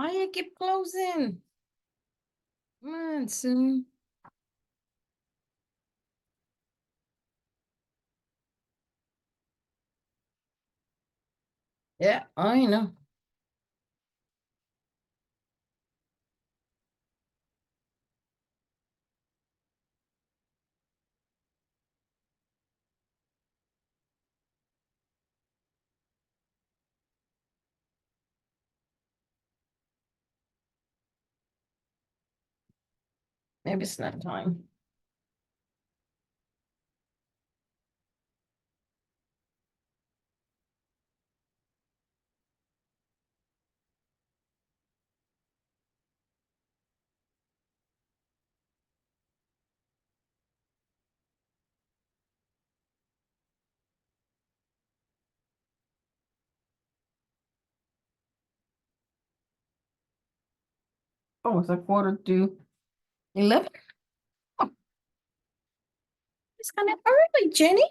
Why you keep closing? Come on, soon. Yeah, I know. Maybe it's not time. Oh, it's a 11. Oh, it's kind of early, Jenny.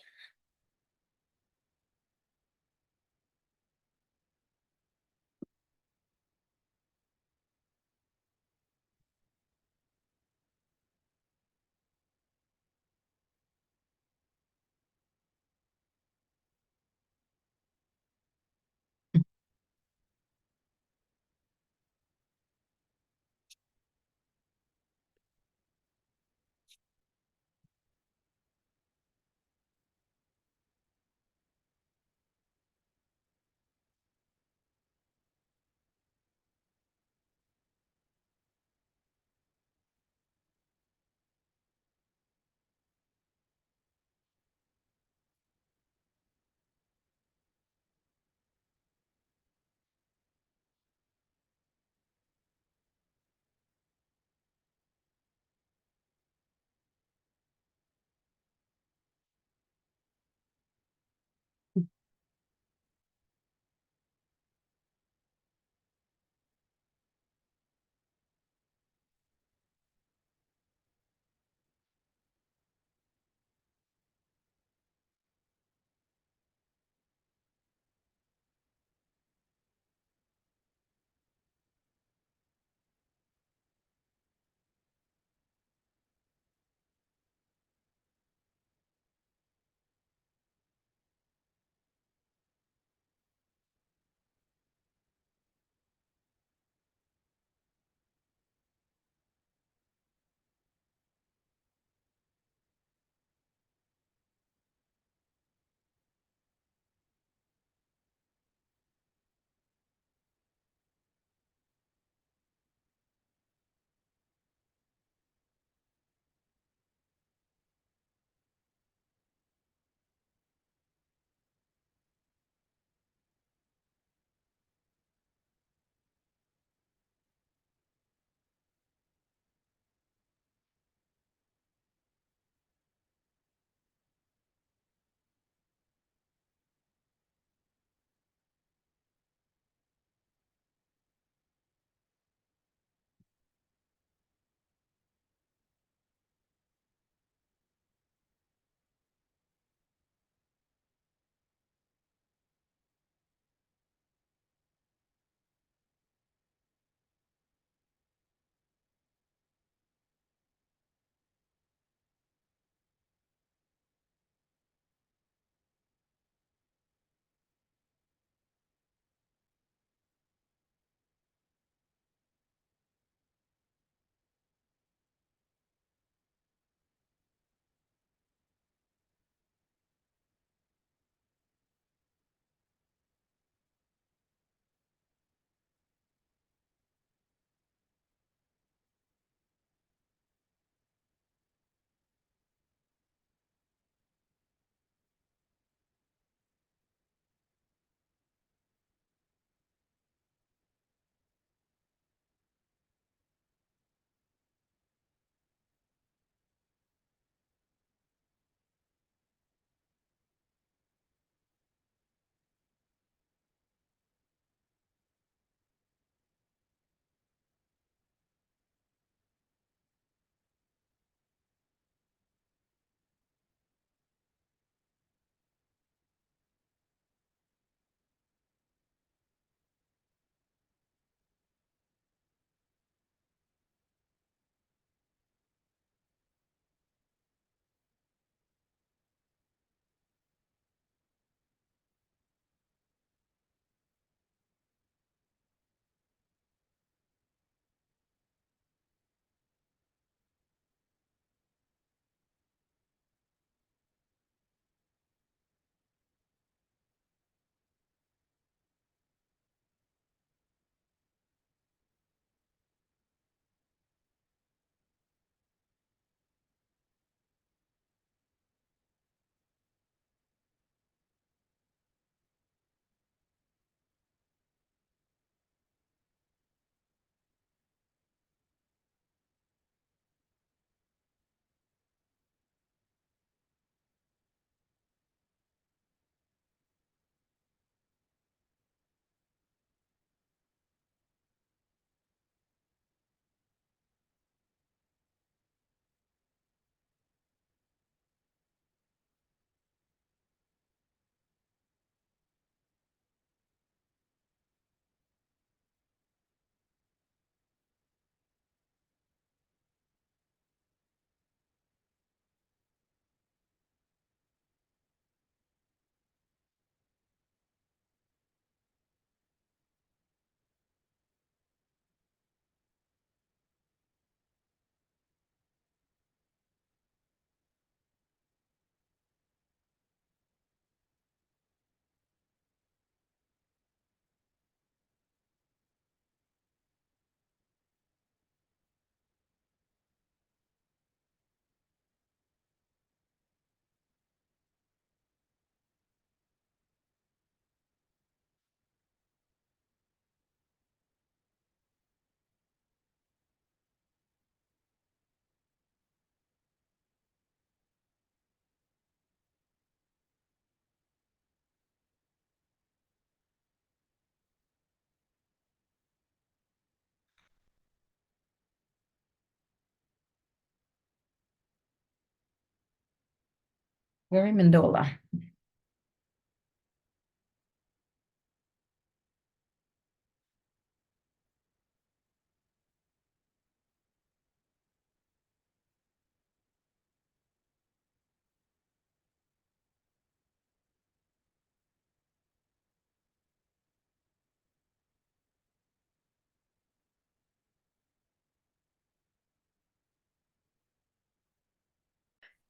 Very Mandola.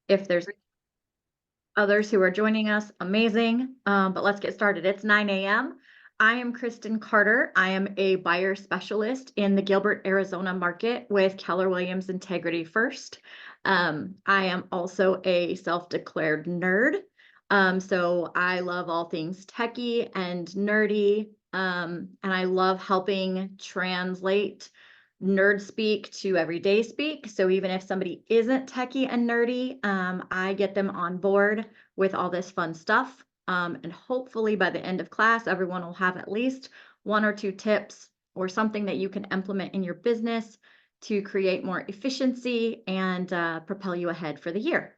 If there's others who are joining us, amazing. But let's get started. It's 9 a.m. I am Kristen Carter. I am a buyer specialist in the Gilbert, Arizona market with Keller Williams Integrity First. I am also a self-declared nerd. So I love all things techie and nerdy. And I love helping translate nerd speak to everyday speak. So even if somebody isn't techie and nerdy, I get them on board with all this fun stuff. And hopefully by the end of class, everyone will have at least 1 or 2 tips or something that you can implement in your business to create more efficiency and propel you ahead for the year.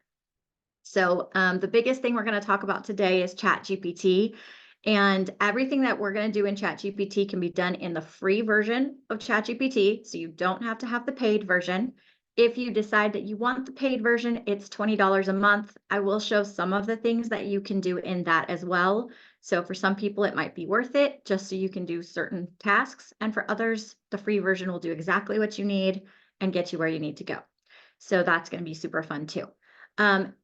So the biggest thing we're going to talk about today is ChatGPT. And everything that we're going to do in ChatGPT can be done in the free version of ChatGPT. So you don't have to have the paid version. If you decide that you want the paid version, it's $20 a month. I will show some of the things that you can do in that as well. So for some people, it might be worth it just so you can do certain tasks. And for others, the free version will do exactly what you need and get you where you need to go. So that's going to be super fun too.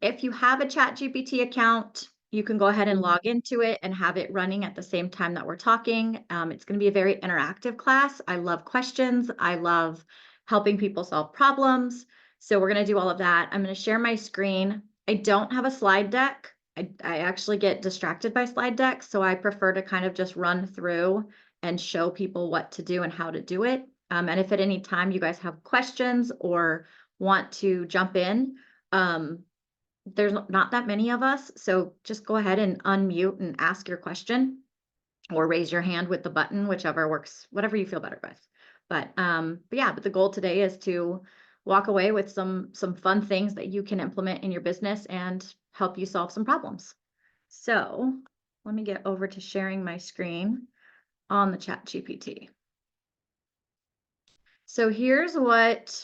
If you have a ChatGPT account, you can go ahead and log into it and have it running at the same time that we're talking. It's going to be a very interactive class. I love questions. I love helping people solve problems. So we're going to do all of that. I'm going to share my screen. I don't have a slide deck. I actually get distracted by slide decks, so I prefer to kind of just run through and show people what to do and how to do it. And if at any time you guys have questions or want to jump in, there's not that many of us, so just go ahead and unmute and ask your question or raise your hand with the button, whichever works, whatever you feel better with. But yeah, but the goal today is to walk away with some fun things that you can implement in your business and help you solve some problems. So let me get over to sharing my screen on the ChatGPT. So here's what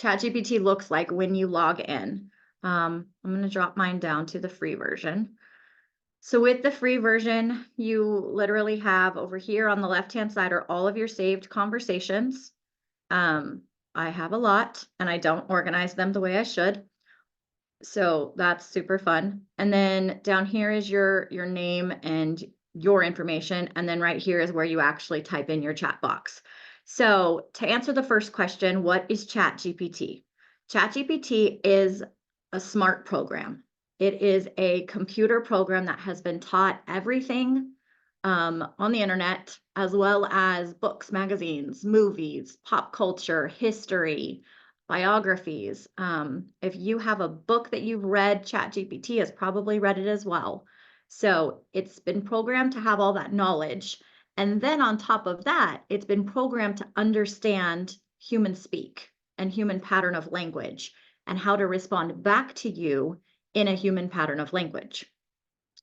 ChatGPT looks like when you log in. I'm going to drop mine down to the free version. So with the free version, you literally have over here on the left-hand side are all of your saved conversations. I have a lot and I don't organize them the way I should. So that's super fun. And then down here is your name and your information. And then right here is where you actually type in your chat box. So to answer the first question, what is ChatGPT? ChatGPT is a smart program. It is a computer program that has been taught everything on the internet, as well as books, magazines, movies, pop culture, history, biographies. If you have a book that you've read, ChatGPT has probably read it as well. So it's been programmed to have all that knowledge. And then on top of that, it's been programmed to understand human speak and human pattern of language and how to respond back to you in a human pattern of language.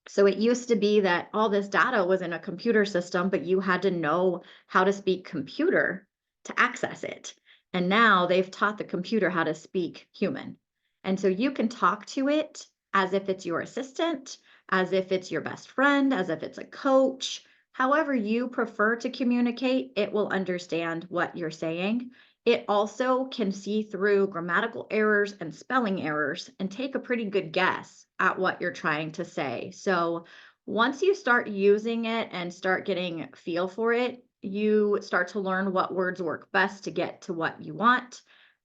So it used to be that all this data was in a computer system, but you had to know how to speak computer to access it. And now they've taught the computer how to speak human. And so you can talk to it as if it's your assistant, as if it's your best friend, as if it's a coach. However you prefer to communicate, it will understand what you're saying. It also can see through grammatical errors and spelling errors and take a pretty good guess at what you're trying to say. So once you start using it and start getting feel for it, you start to learn what words work best to get to what you want.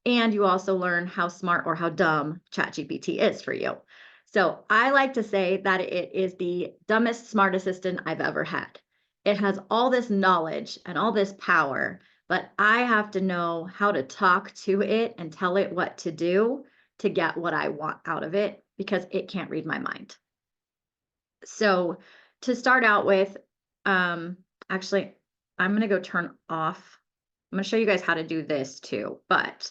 And you also learn how smart or how dumb ChatGPT is for you. So I like to say that it is the dumbest smart assistant I've ever had. It has all this knowledge and all this power, but I have to know how to talk to it and tell it what to do to get what I want out of it because it can't read my mind. So to start out with, actually, I'm going to go turn off. I'm going to show you guys how to do this too, but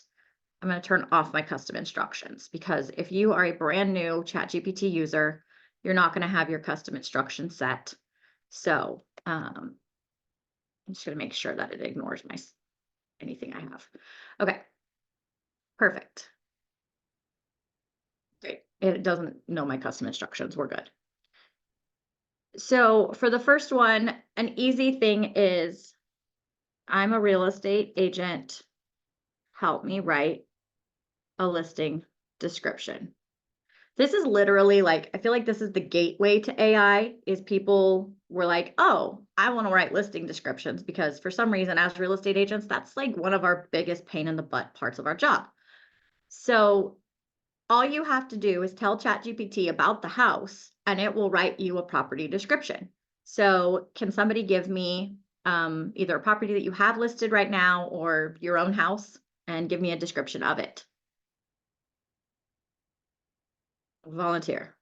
I'm going to turn off my custom instructions, because if you are a brand new ChatGPT user, you're not going to have your custom instructions set. So I'm just going to make sure that it ignores anything I have. Okay, perfect. Great. It doesn't know my custom instructions. We're good. So for the first one, an easy thing is, I'm a real estate agent. Help me write a listing description. This is literally like, I feel like this is the gateway to AI, is people were like, oh, I want to write listing descriptions, because for some reason, as real estate agents, that's like one of our biggest pain in the butt parts of our job. So all you have to do is tell ChatGPT about the house and it will write you a property description. So can somebody give me either a property that you have listed right now or your own house, and give me a description of it? Volunteer.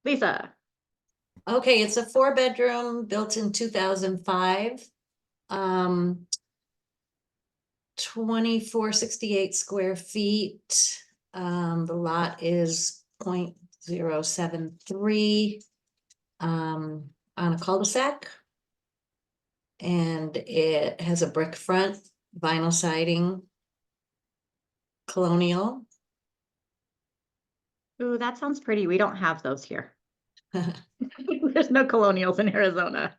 Lisa. Okay, it's a 4-bedroom built in 2005. 2468 square feet. The lot is 0.073 on a cul-de-sac. And it has a brick front, vinyl siding, colonial. Ooh, that sounds pretty. We don't have those here. There's no colonials in Arizona.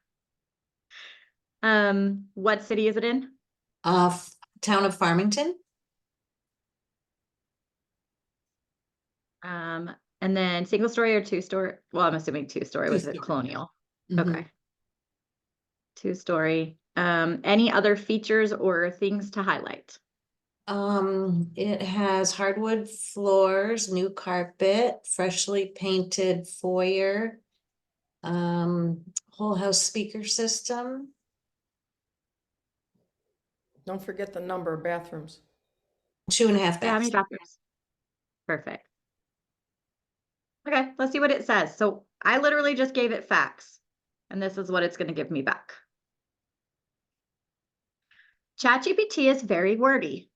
What city is it in? Town of Farmington. And then single story or 2-story? Well, I'm assuming 2-story with the colonial. Mm-hmm. Okay. 2-story. Any other features or things to highlight? It has hardwood floors, new carpet, freshly painted foyer, whole house speaker system. Don't forget the number of bathrooms. 2.5 How many baths. bathrooms? Perfect. Okay, let's see what it says. So I literally just gave it facts, and this is what it's going to give me back. ChatGPT is very wordy.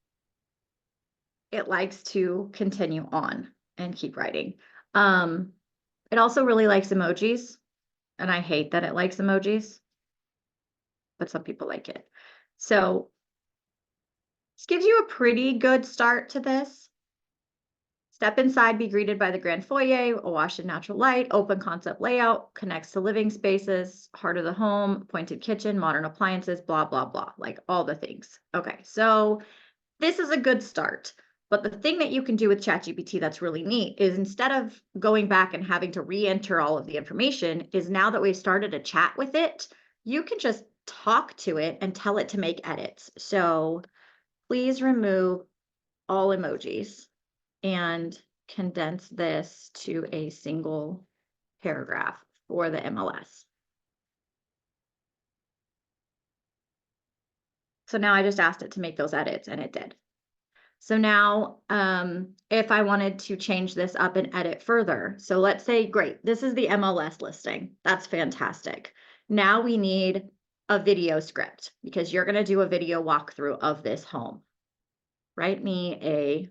It likes to continue on and keep writing. It also really likes emojis, and I hate that it likes emojis, but some people like it. So this gives you a pretty good start to this. Step inside, be greeted by the grand foyer, awash in natural light, open concept layout, connects to living spaces, heart of the home, pointed kitchen, modern appliances, blah, blah, blah, like all the things. Okay, so this is a good start. But the thing that you can do with ChatGPT that's really neat is, instead of going back and having to re-enter all of the information, is now that we've started a chat with it, you can just talk to it and tell it to make edits. So please remove all emojis and condense this to a single paragraph for the MLS. So now I just asked it to make those edits, and it did. So now if I wanted to change this up and edit further, so let's say, great, this is the MLS listing. That's fantastic. Now we need a video script, because you're going to do a video walkthrough of this home. Write me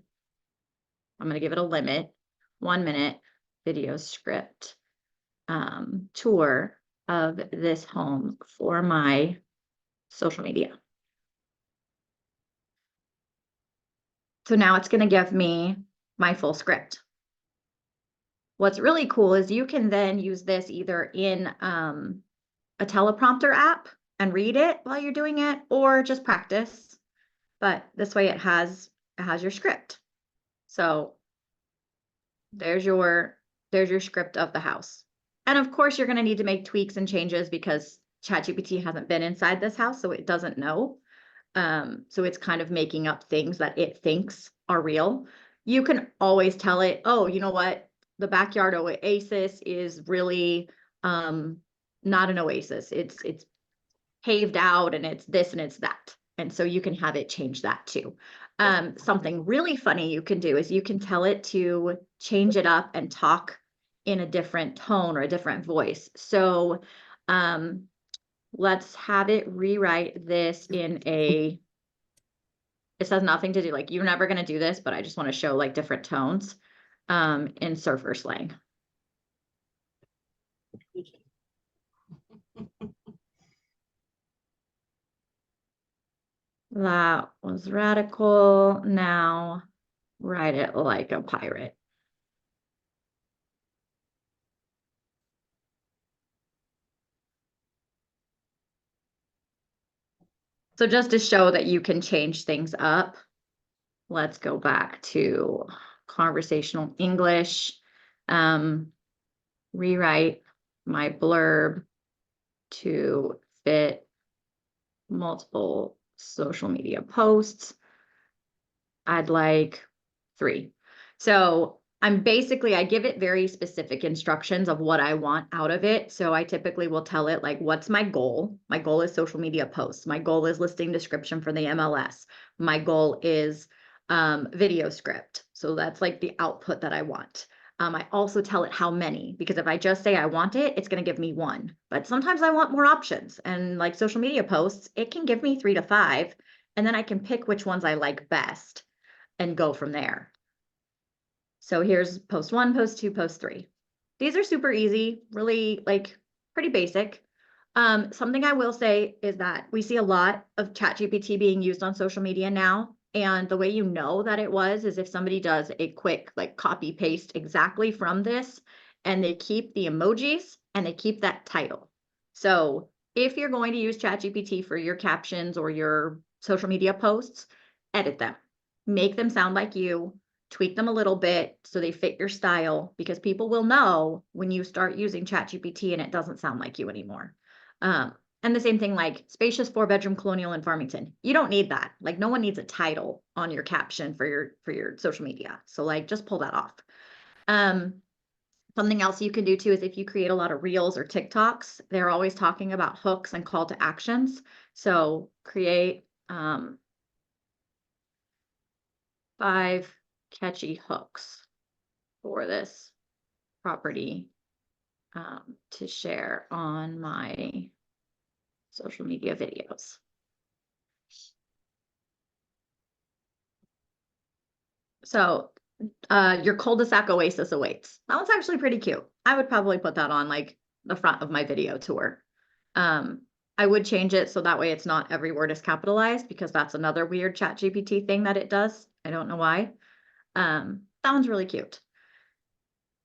I'm going to give it a limit, 1 minute video script tour of this home for my social media. So now it's going to give me my full script. What's really cool is you can then use this either in a teleprompter app and read it while you're doing it, or just practice. But this way it has your script. So there's your script of the house. And of course, you're going to need to make tweaks and changes, because ChatGPT hasn't been inside this house, so it doesn't know. So it's kind of making up things that it thinks are real. You can always tell it, oh, you know what? The backyard oasis is really not an oasis. It's paved out, and it's this and it's that. And so you can have it change that too. Something really funny you can do is you can tell it to change it up and talk in a different tone or a different voice. So let's have it rewrite this in a It has nothing to do, like, you're never gonna do this, but I just want to show like different tones in surfer slang. That was radical. Now write it like a pirate. So just to show that you can change things up, let's go back to conversational English. Rewrite my blurb to fit multiple social media posts. I'd like 3. So I give it very specific instructions of what I want out of it. So I typically will tell it like, what's my goal? My goal is social media posts. My goal is listing description for the MLS. My goal is video script. So that's like the output that I want. I also tell it how many, because if I just say I want it, it's going to give me 1. But sometimes I want more options. And like social media posts, it can give me 3 to 5. And then I can pick which ones I like best and go from there. So here's post 1, post 2, post 3. These are super easy, really like pretty basic. Something I will say is that we see a lot of ChatGPT being used on social media now. And the way you know that it was is if somebody does a quick like copy paste exactly from this, and they keep the emojis and they keep that title. So if you're going to use ChatGPT for your captions or your social media posts, edit them, make them sound like you, tweak them a little bit so they fit your style, because people will know when you start using ChatGPT and it doesn't sound like you anymore. And the same thing, like spacious 4-bedroom colonial in Farmington. You don't need that. Like no one needs a title on your caption for your social media. So like just pull that off. Something else you can do too is if you create a lot of reels or TikToks, they're always talking about hooks and call to actions. So create 5 catchy hooks for this property to share on my social media videos. So your cul-de-sac oasis awaits. That one's actually pretty cute. I would probably put that on like the front of my video tour. I would change it so that way it's not every word is capitalized, because that's another weird ChatGPT thing that it does. I don't know why. That one's really cute.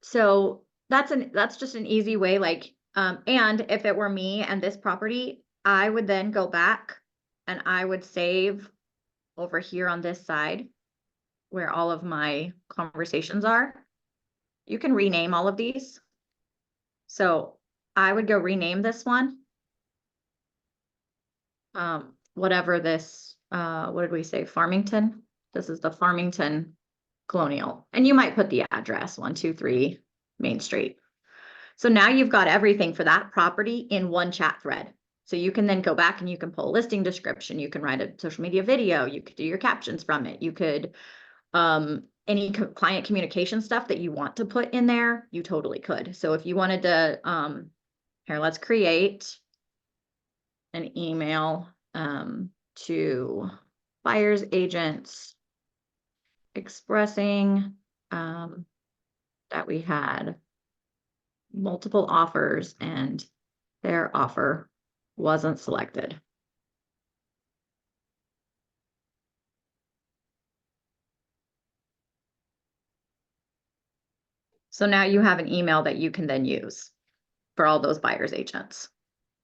So that's just an easy way, like, and if it were me and this property, I would then go back and I would save over here on this side where all of my conversations are. You can rename all of these. So I would go rename this one. Whatever this, what did we say? Farmington. This is the Farmington Colonial. And you might put the address 123 Main Street. So now you've got everything for that property in one chat thread. So you can then go back and you can pull a listing description. You can write a social media video. You could do your captions from it. You could, any client communication stuff that you want to put in there, you totally could. So if you wanted to, here, let's create an email to buyers agents expressing that we had multiple offers and their offer wasn't selected. So now you have an email that you can then use for all those buyers agents,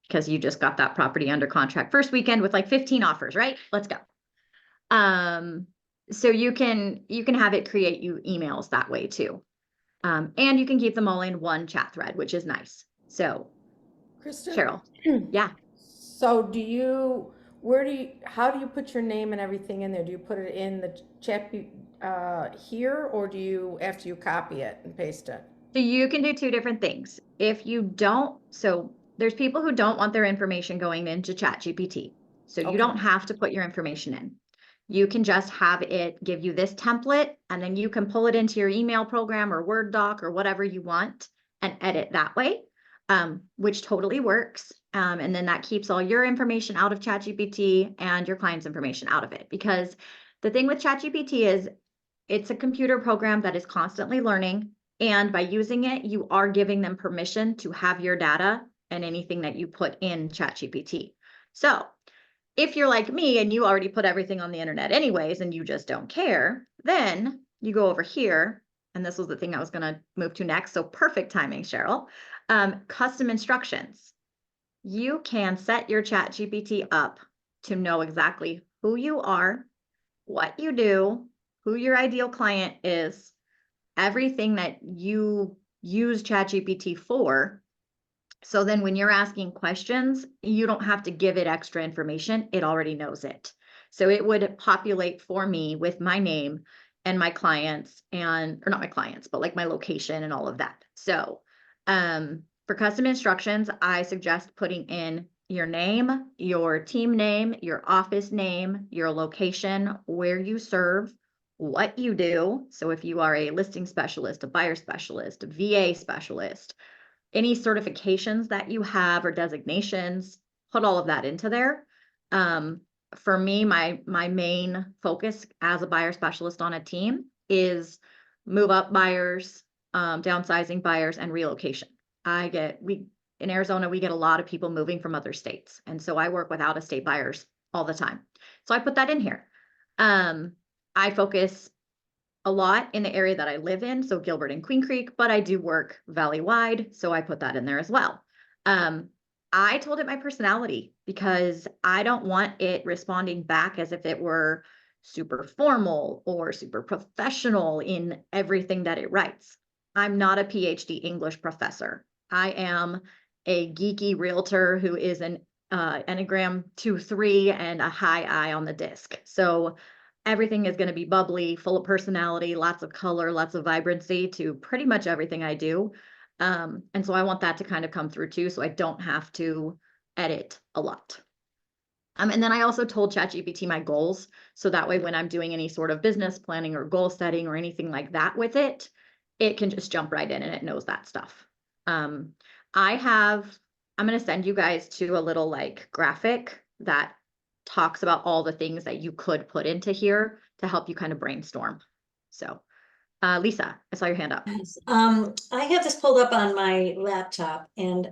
because you just got that property under contract first weekend with like 15 offers, right? Let's go. So you can have it create you emails that way too. And you can keep them all in one chat thread, which is nice. So Kristen? Cheryl, yeah. So how do you put your name and everything in there? Do you put it in the chat here, or do you, after you copy it and paste it? So you can do 2 different things. If you don't, so there's people who don't want their information going into ChatGPT. So you Okay. don't have to put your information in. You can just have it give you this template, and then you can pull it into your email program or Word doc or whatever you want and edit that way, which totally works. And then that keeps all your information out of ChatGPT and your client's information out of it, because The thing with ChatGPT is it's a computer program that is constantly learning. And by using it, you are giving them permission to have your data and anything that you put in ChatGPT. So if you're like me and you already put everything on the internet anyways, and you just don't care, then you go over here. And this was the thing I was going to move to next. So perfect timing, Cheryl. Custom instructions. You can set your ChatGPT up to know exactly who you are, what you do, who your ideal client is, everything that you use ChatGPT for. So then when you're asking questions, you don't have to give it extra information. It already knows it. So it would populate for me with my name and my clients or not my clients, but like my location and all of that. So for custom instructions, I suggest putting in your name, your team name, your office name, your location, where you serve, what you do. So if you are a listing specialist, a buyer specialist, a VA specialist, any certifications that you have or designations, put all of that into there. For me, my main focus as a buyer specialist on a team is move up buyers, downsizing buyers, and relocation. In Arizona, we get a lot of people moving from other states. And so I work with out-of-state buyers all the time. So I put that in here. I focus a lot in the area that I live in, so Gilbert and Queen Creek, but I do work valley-wide, so I put that in there as well. I told it my personality because I don't want it responding back as if it were super formal or super professional in everything that it writes. I'm not a PhD English professor. I am a geeky realtor who is an Enneagram 2-3 and a high I on the disc. So everything is going to be bubbly, full of personality, lots of color, lots of vibrancy to pretty much everything I do. And so I want that to kind of come through too, so I don't have to edit a lot. And then I also told ChatGPT my goals. So that way, when I'm doing any sort of business planning or goal setting or anything like that with it, it can just jump right in and it knows that stuff. I'm going to send you guys to a little like graphic that talks about all the things that you could put into here to help you kind of brainstorm. So, Lisa, I saw your hand up. Yes. I have this pulled up on my laptop and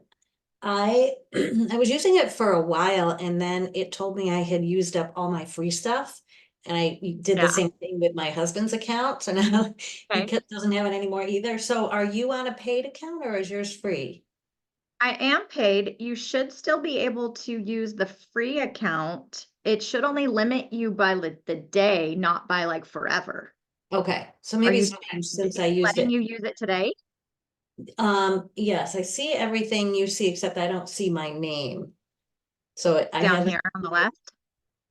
I I was using it for a while and then it told me I had used up all my free stuff. And I did the Yeah. same thing with my husband's account. So now he Okay. doesn't have it anymore either. So are you on a paid account or is yours free? I am paid. You should still be able to use the free account. It should only limit you by the day, not by like forever. Okay, so Are maybe you it's changed since I used letting it. you use it today? Yes, I see everything you see, except I don't see my name. So I Down haven't. here on the left?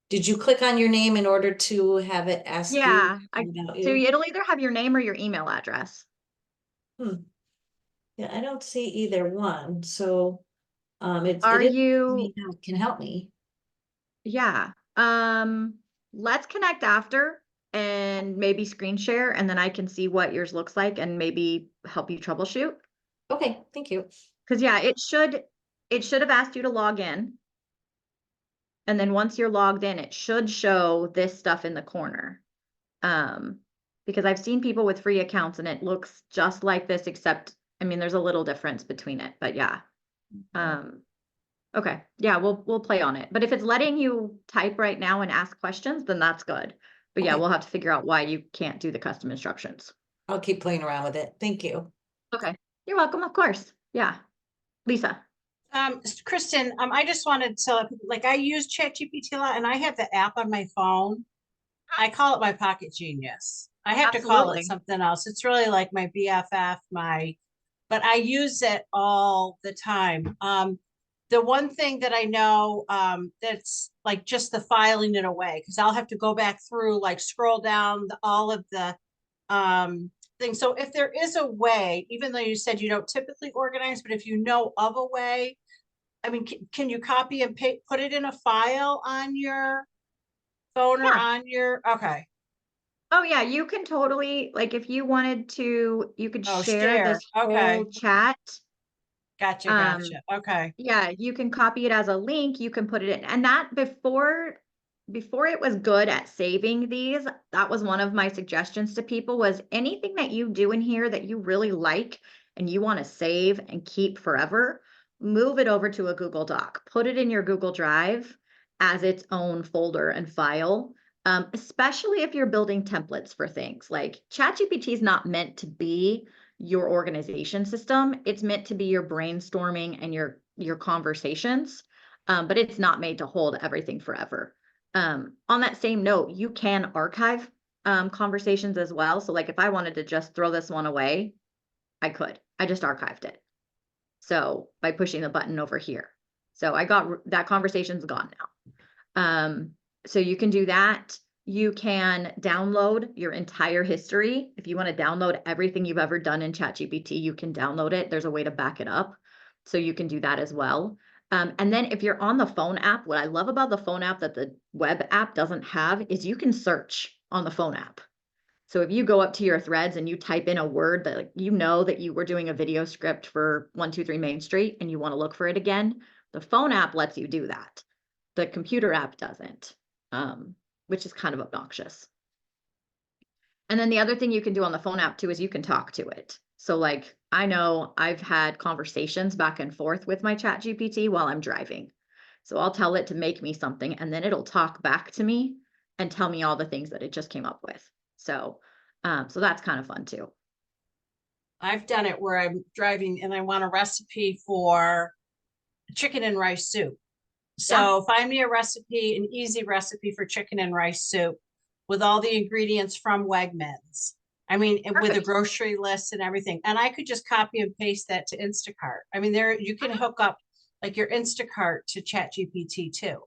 Did you click on your name in order to have it ask you Yeah. about So you? it'll either have your name or your email address. Yeah, I don't see either one, so it Are is you, can help me. yeah. Let's connect after and maybe screen share, and then I can see what yours looks like and maybe help you troubleshoot. Okay, thank you. Because yeah, it should have asked you to log in. And then once you're logged in, it should show this stuff in the corner. Because I've seen people with free accounts and it looks just like this, except, I mean, there's a little difference between it, but yeah. Okay, yeah, we'll play on it. But if it's letting you type right now and ask questions, then that's good. But yeah, Okay. we'll have to figure out why you can't do the custom instructions. I'll keep playing around with it. Thank you. Okay, you're welcome, of course. Yeah, Lisa. Kristen, I just wanted to, like, I use ChatGPT a lot and I have the app on my phone. I call it my pocket genius. I have to call it Absolutely. something else. It's really like my BFF, but I use it all the time. The one thing that I know, that's like just the filing it away, because I'll have to go back through, like scroll down all of the, things. So if there is a way, even though you said you don't typically organize, but if you know of a way, I mean, can you copy and put it in a file on your phone or Yeah. on your, okay. Oh yeah, you can totally, like if you wanted to, you could Oh, share share. this Okay. whole chat. Gotcha. Gotcha. Okay. Yeah, you can copy it as a link, you can put it in, and that before before it was good at saving these, that was one of my suggestions to people, was anything that you do in here that you really like and you want to save and keep forever, move it over to a Google Doc, put it in your Google Drive as its own folder and file. Especially if you're building templates for things. Like ChatGPT is not meant to be your organization system. It's meant to be your brainstorming and your conversations, but it's not made to hold everything forever. On that same note, you can archive conversations as well. So like if I wanted to just throw this one away, I could. I just archived it. So by pushing the button over here. So I got that conversation's gone now. So you can do that. You can download your entire history. If you want to download everything you've ever done in ChatGPT, you can download it. There's a way to back it up. So you can do that as well. And then if you're on the phone app, what I love about the phone app that the web app doesn't have is you can search on the phone app. So if you go up to your threads and you type in a word that like, you know that you were doing a video script for 123 Main Street and you want to look for it again, the phone app lets you do that. The computer app doesn't, which is kind of obnoxious. And then the other thing you can do on the phone app too is you can talk to it. So like, I know I've had conversations back and forth with my ChatGPT while I'm driving. So I'll tell it to make me something and then it'll talk back to me and tell me all the things that it just came up with. So, so that's kind of fun too. I've done it where I'm driving and I want a recipe for chicken and rice soup. So find me a recipe, an easy recipe for chicken and rice soup with all the ingredients from Wegmans. I mean, with a grocery list and everything. And I could just copy and paste that to Instacart. I mean, there you can hook up like your Instacart to ChatGPT too.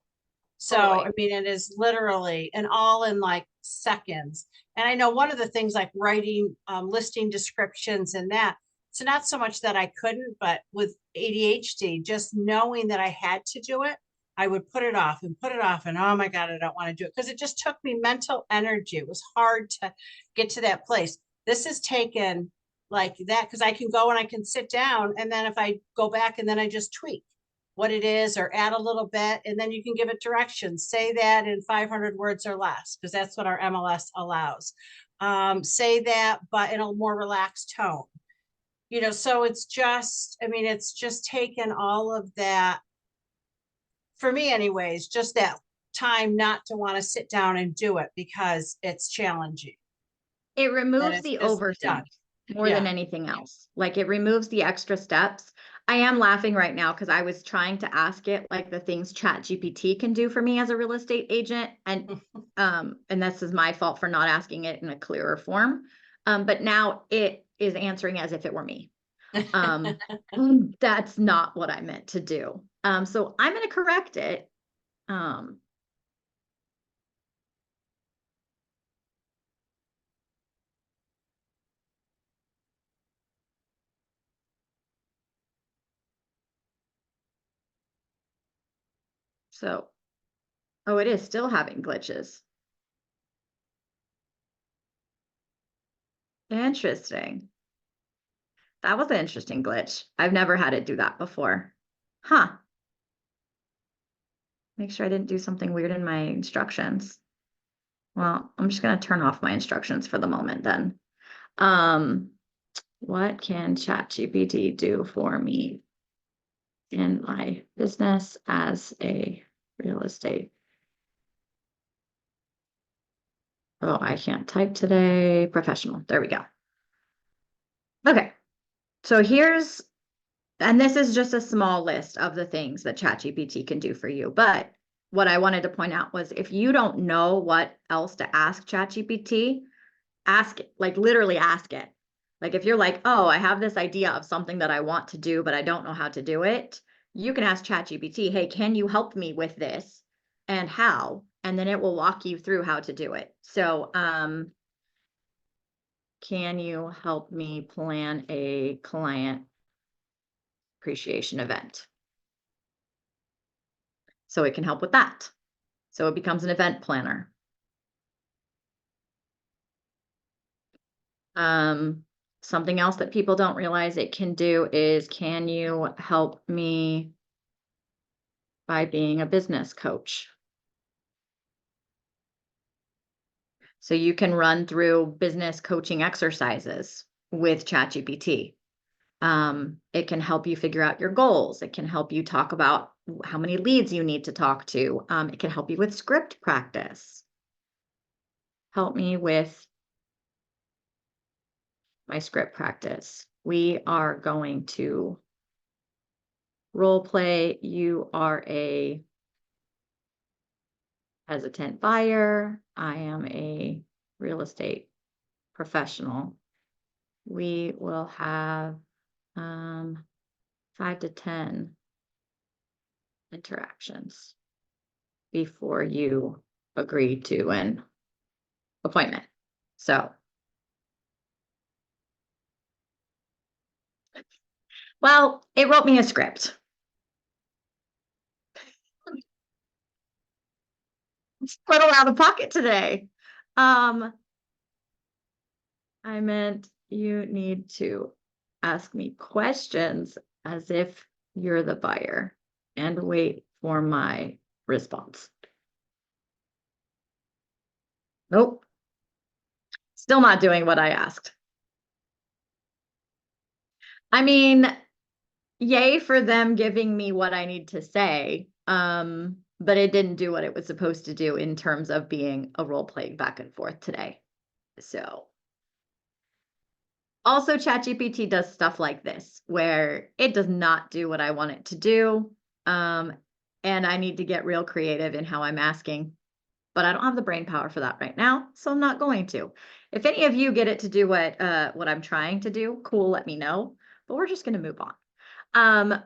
So, I mean, it is literally and all in like seconds. And I know one of the things like writing listing descriptions and that, it's not so much that I couldn't, but with ADHD, just knowing that I had to do it, I would put it off and put it off. And oh my God, I don't want to do it because it just took me mental energy. It was hard to get to that place. This has taken like that because I can go and I can sit down. And then if I go back and then I just tweak what it is or add a little bit, and then you can give it directions. Say that in 500 words or less, because that's what our MLS allows. Say that, but in a more relaxed tone. You know, so it's just, I mean, it's just taken all of that, for me anyways, just that time not to want to sit down and do it because it's challenging. It removes it's the just overthink done. more than anything else. Like it removes the extra steps. I am laughing right now because I was trying to ask it like the things ChatGPT can do for me as a real estate agent. And this is my fault for not asking it in a clearer form. But now it is answering as if it were me. That's not what I meant to do. So I'm going to correct it. So, oh, it is still having glitches. Interesting. That was an interesting glitch. I've never had it do that before. Huh. Make sure I didn't do something weird in my instructions. Well, I'm just going to turn off my instructions for the moment then. What can ChatGPT do for me in my business as a real estate? Oh, I can't type today. Professional. There we go. Okay. So and this is just a small list of the things that ChatGPT can do for you. But what I wanted to point out was if you don't know what else to ask ChatGPT, ask it, like literally ask it. Like if you're like, oh, I have this idea of something that I want to do, but I don't know how to do it, you can ask ChatGPT, hey, can you help me with this and how? And then it will walk you through how to do it. So, can you help me plan a client appreciation event? So it can help with that. So it becomes an event planner. Something else that people don't realize it can do is, can you help me by being a business coach? So you can run through business coaching exercises with ChatGPT. It can help you figure out your goals. It can help you talk about how many leads you need to talk to. It can help you with script practice. Help me with my script practice. We are going to role play. You are a hesitant buyer. I am a real estate professional. We will have 5 to 10 interactions before you agree to an appointment. So, well, it wrote me a script. It's a little out of pocket today. I meant you need to ask me questions as if you're the buyer and wait for my response. Nope. Still not doing what I asked. I mean, yay for them giving me what I need to say. But it didn't do what it was supposed to do in terms of being a role playing back and forth today. So also ChatGPT does stuff like this where it does not do what I want it to do. And I need to get real creative in how I'm asking, but I don't have the brain power for that right now, so I'm not going to. If any of you get it to do what I'm trying to do, cool, let me know, but we're just going to move on.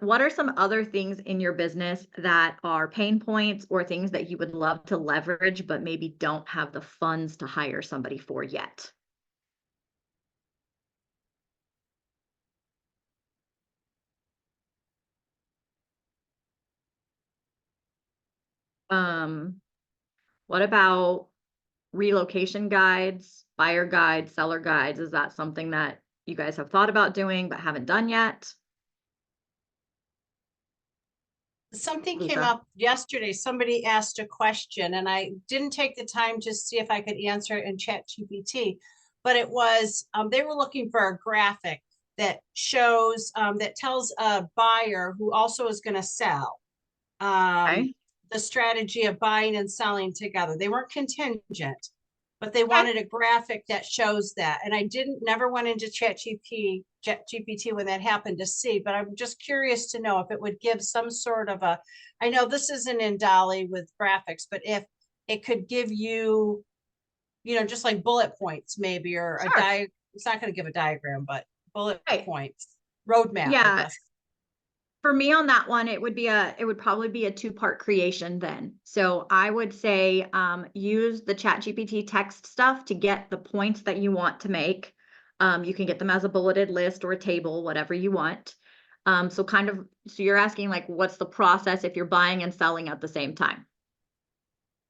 What are some other things in your business that are pain points or things that you would love to leverage, but maybe don't have the funds to hire somebody for yet? What about relocation guides, buyer guides, seller guides? Is that something that you guys have thought about doing but haven't done yet? Something came Lisa? up yesterday. Somebody asked a question and I didn't take the time to see if I could answer it in ChatGPT, but it was, they were looking for a graphic that shows, that tells a buyer who also is going to sell, Okay. the strategy of buying and selling together. They weren't contingent, but they Okay. wanted a graphic that shows that. And I never went into ChatGPT when that happened to see, but I'm just curious to know if it would give some sort of a, I know this isn't in Dolly with graphics, but if it could give you, just like bullet points maybe, or Sure. it's not going to give a diagram, but bullet Right. points, roadmap, I Yeah. guess. For me on that one, it would probably be a 2-part creation then. So I would say use the ChatGPT text stuff to get the points that you want to make. You can get them as a bulleted list or a table, whatever you want. So you're asking like, what's the process if you're buying and selling at the same time?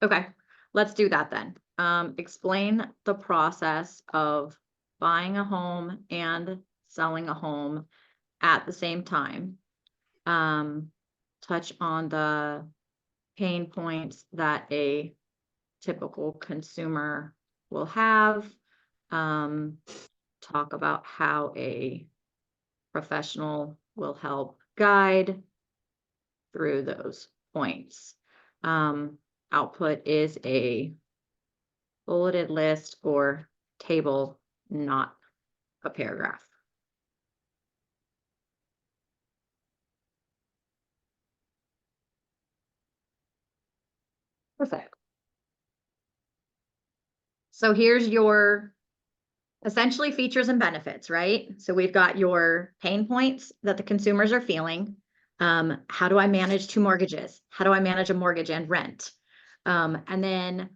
Okay, let's do that then. Explain the process of buying a home and selling a home at the same time. Touch on the pain points that a typical consumer will have. Talk about how a professional will help guide through those points. Output is a bulleted list or table, not a paragraph. Perfect. So here's your essentially features and benefits, right? So we've got your pain points that the consumers are feeling. How do I manage 2 mortgages? How do I manage a mortgage and rent? And then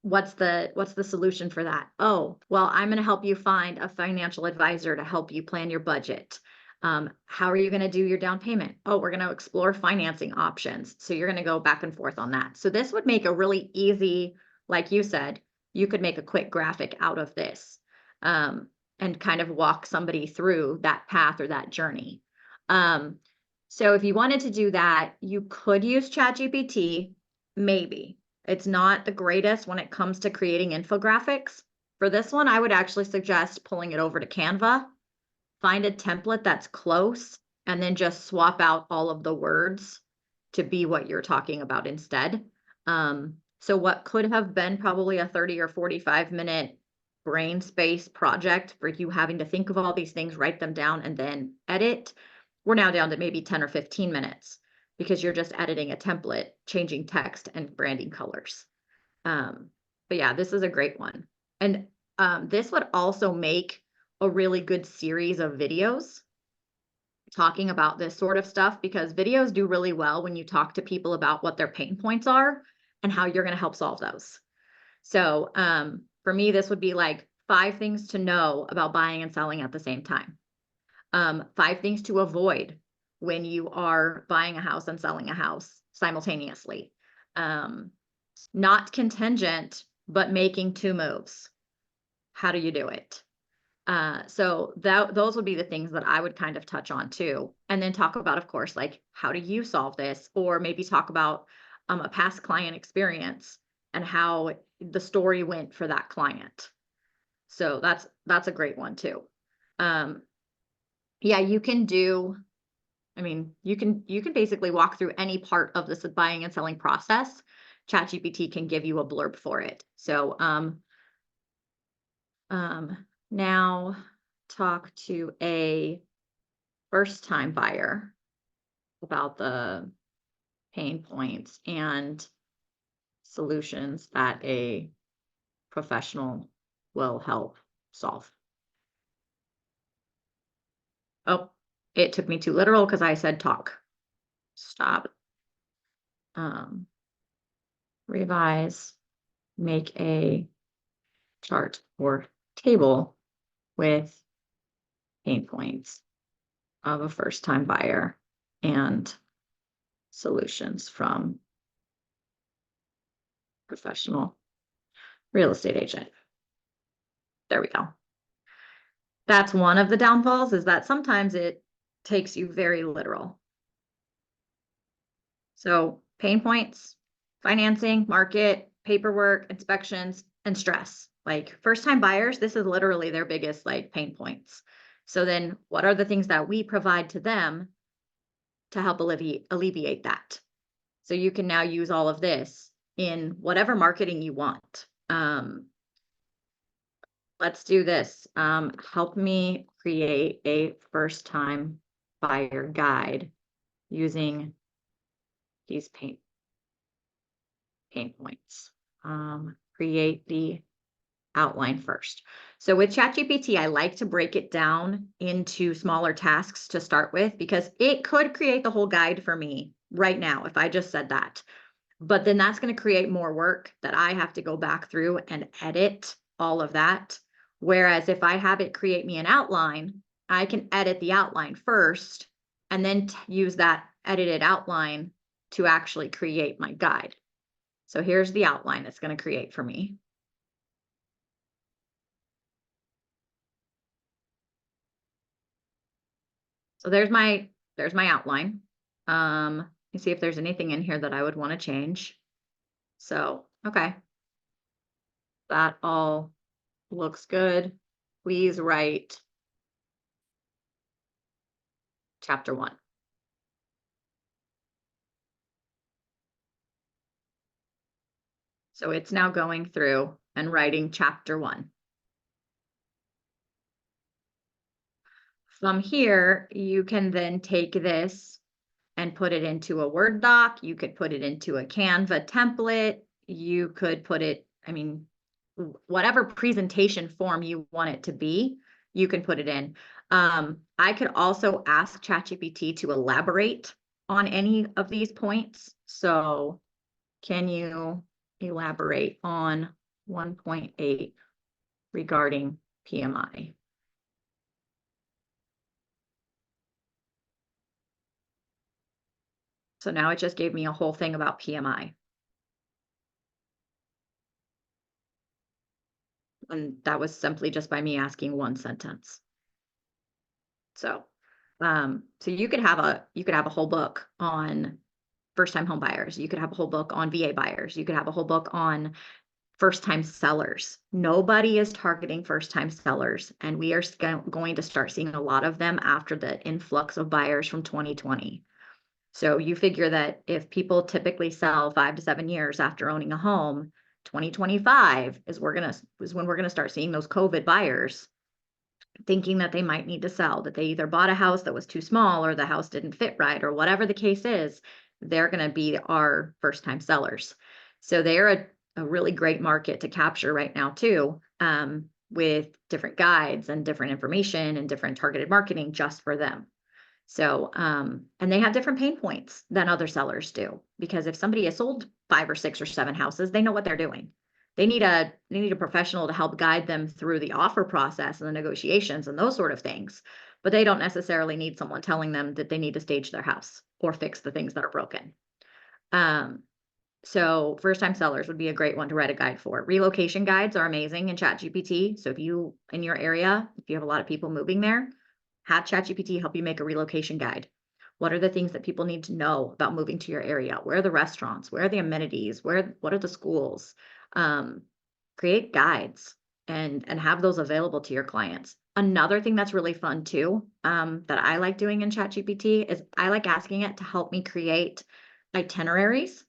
what's the solution for that? Oh, well, I'm going to help you find a financial advisor to help you plan your budget. How are you going to do your down payment? Oh, we're going to explore financing options. So you're going to go back and forth on that. So this would make a really easy, like you said, you could make a quick graphic out of this, and kind of walk somebody through that path or that journey. So if you wanted to do that, you could use ChatGPT, maybe. It's not the greatest when it comes to creating infographics. For this one, I would actually suggest pulling it over to Canva, find a template that's close, and then just swap out all of the words to be what you're talking about instead. So what could have been probably a 30 or 45-minute brain space project for you having to think of all these things, write them down, and then edit, we're now down to maybe 10 or 15 minutes because you're just editing a template, changing text and branding colors. But yeah, this is a great one. And this would also make a really good series of videos talking about this sort of stuff, because videos do really well when you talk to people about what their pain points are and how you're going to help solve those. So for me, this would be like 5 things to know about buying and selling at the same time. 5 things to avoid when you are buying a house and selling a house simultaneously. Not contingent, but making 2 moves. How do you do it? So those would be the things that I would kind of touch on too. And then talk about, of course, like, how do you solve this? Or maybe talk about a past client experience and how the story went for that client. So that's a great one too. Yeah, you can do, I mean, you can basically walk through any part of this buying and selling process. ChatGPT can give you a blurb for it. So now talk to a first-time buyer about the pain points and solutions that a professional will help solve. Oh, it took me too literal because I said talk. Stop. Revise, make a chart or table with pain points of a first-time buyer and solutions from professional real estate agent. There we go. That's one of the downfalls, is that sometimes it takes you very literal. So pain points, financing, market, paperwork, inspections, and stress. Like first-time buyers, this is literally their biggest like pain points. So then what are the things that we provide to them to help alleviate that? So you can now use all of this in whatever marketing you want. Let's do this. Help me create a first-time buyer guide using these pain points. Create the outline first. So with ChatGPT, I like to break it down into smaller tasks to start with, because it could create the whole guide for me right now if I just said that. But then that's going to create more work that I have to go back through and edit all of that. Whereas if I have it create me an outline, I can edit the outline first and then use that edited outline to actually create my guide. So here's the outline it's going to create for me. So there's my outline. Let me see if there's anything in here that I would want to change. So, okay. That all looks good. Please write chapter 1. So it's now going through and writing chapter 1. From here, you can then take this and put it into a Word doc. You could put it into a Canva template. You could put it, I mean, whatever presentation form you want it to be, you can put it in. I could also ask ChatGPT to elaborate on any of these points. So can you elaborate on 1.8 regarding PMI? So now it just gave me a whole thing about PMI. And that was simply just by me asking one sentence. So, so you could have a whole book on first-time home buyers. You could have a whole book on VA buyers. You could have a whole book on first-time sellers. Nobody is targeting first-time sellers, and we are going to start seeing a lot of them after the influx of buyers from 2020. So you figure that if people typically sell 5 to 7 years after owning a home, 2025 is when we're gonna start seeing those COVID buyers thinking that they might need to sell, that they either bought a house that was too small or the house didn't fit right or whatever the case is. They're going to be our first time sellers. So they're a really great market to capture right now too, with different guides and different information and different targeted marketing just for them. So, and they have different pain points than other sellers do, because if somebody has sold 5 or 6 or 7 houses, they know what they're doing. They need a professional to help guide them through the offer process and the negotiations and those sort of things. But they don't necessarily need someone telling them that they need to stage their house or fix the things that are broken. So first-time sellers would be a great one to write a guide for. Relocation guides are amazing in ChatGPT. So if you, in your area, if you have a lot of people moving there, have ChatGPT help you make a relocation guide. What are the things that people need to know about moving to your area? Where are the restaurants? Where are the amenities? What are the schools? Create guides and have those available to your clients. Another thing that's really fun too, that I like doing in ChatGPT is I like asking it to help me create itineraries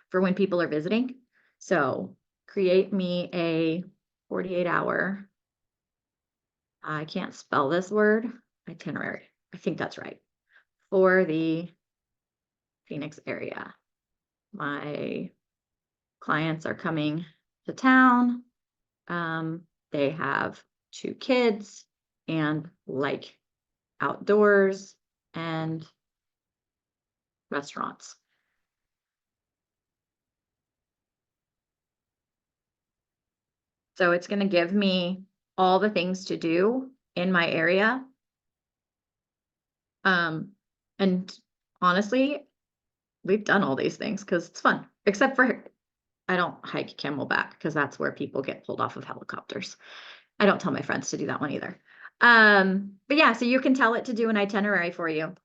for when people are visiting. So create me a 48-hour, I can't spell this word, itinerary. I think that's right. For the Phoenix area. My clients are coming to town. They have 2 kids and like outdoors and restaurants. So it's going to give me all the things to do in my area. And honestly, we've done all these things because it's fun, except for I don't hike Camelback because that's where people get pulled off of helicopters. I don't tell my friends to do that one either. But yeah, so you can tell it to do an itinerary for you.